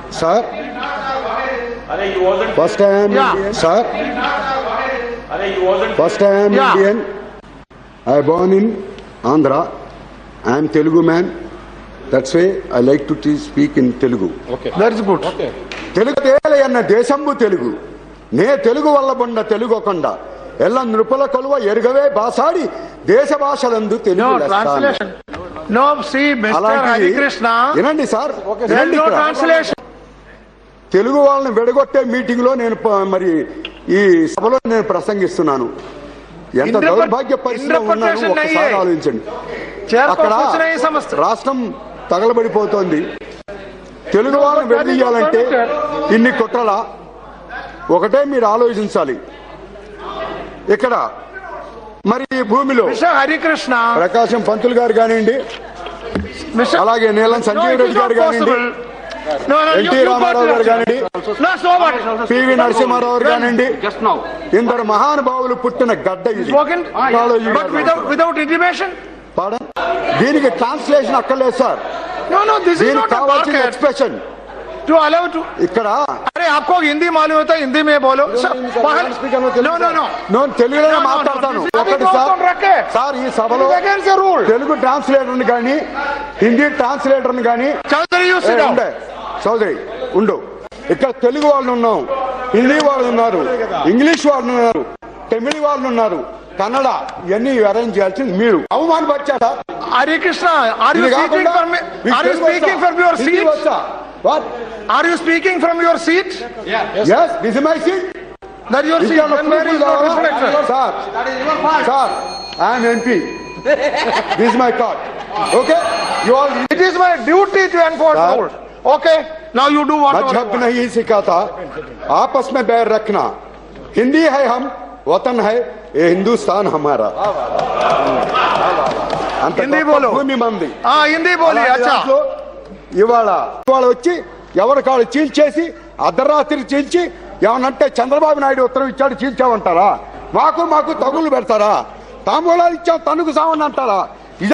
Sir, first I am Indian. Sir, first I am Indian. I born in Andhra. I am Telugu man. That's why I like to speak in Telugu. Okay. That's good. Okay. Telugu teyalayanna desambu Telugu. Ne Telugu valla bonna Telugu konda. Ella nrupala kolva ergave basadi desha bhashalandu Telugu. No translation. No, see, Mr. Hari Krishna. Enandi sir. There is no translation. Telugu వాళ్ళని వెడగొట్టే meeting లో నేను మరి ఈ సభలో నేను ప్రసంగిస్తున్నాను. ఎంత దౌర్భాగ్య పరిస్థితిలో ఉన్నాను ఒకసారి ఆలోచించండి. అక్కడ రాష్ట్రం తగలబడిపోతోంది. తెలుగు వాళ్ళని విడదీయాలంటే ఇన్ని కుట్రల ఒకటే మీరు ఆలోచించాలి. ఇక్కడ మరి భూమిలో హరికృష్ణ ప్రకాశం పంతులు గారు కానివ్వండి, అలాగే నీలం సంజీవ్ రెడ్డి గారు కానివ్వండి, ఎన్టీ రామారావు గారు కానివ్వండి, పివి నరసింహారావు గారు కానివ్వండి, ఇందరు మహానుభావులు పుట్టిన గడ్డ ఇది. దీనికి ట్రాన్స్లేషన్ అక్కర్లేదు సార్. దీనికి కావాల్సిన ఎక్స్ప్రెషన్ to allow to ఇక్కడ अरे आपको हिंदी मालूम होता है हिंदी में बोलो. no no no నేను తెలుగులోనే మాట్లాడతాను. ఒకటి సార్ ఈ సభలో తెలుగు ట్రాన్స్లేటర్ని కానీ హిందీ ట్రాన్స్లేటర్ని కానీ చౌదరి ఉండు. ఇక్కడ తెలుగు వాళ్ళు ఉన్నాం, హిందీ వాళ్ళు ఉన్నారు, ఇంగ్లీష్ వాళ్ళు ఉన్నారు, తమిళ వాళ్ళు ఉన్నారు, కన్నడ ఇవన్నీ అరేంజ్ చేయాల్సింది మీరు. అవమానపరిచారా? Harikrishna are you speaking from your seat? What? Are you speaking from your seat? Yes, this is my seat. That your seat. Then where is your reflection? Sir, I am MP. This is my card. Okay? You all. It is my duty to enforce rules. Okay? Now you do what. मजहब नहीं सिखाता, आपस में बैर रखना. हिंदी है हम, वतन है ये हिंदुस्तान हमारा. हिंदी बोलो. भूमि मंदी. हाँ हिंदी बोलिए. अच्छा. ఇవాళ వచ్చి ఎవరి కాళ్ళు చీల్చేసి అర్ధరాత్రి చీల్చి ఏమనంటే చంద్రబాబు నాయుడు ఉత్తరం ఇచ్చాడు చీల్చామంటారా? మాకు తగులు పెడతారా? తాంబూలాలు ఇచ్చాం తనుకు సావని అంటారా?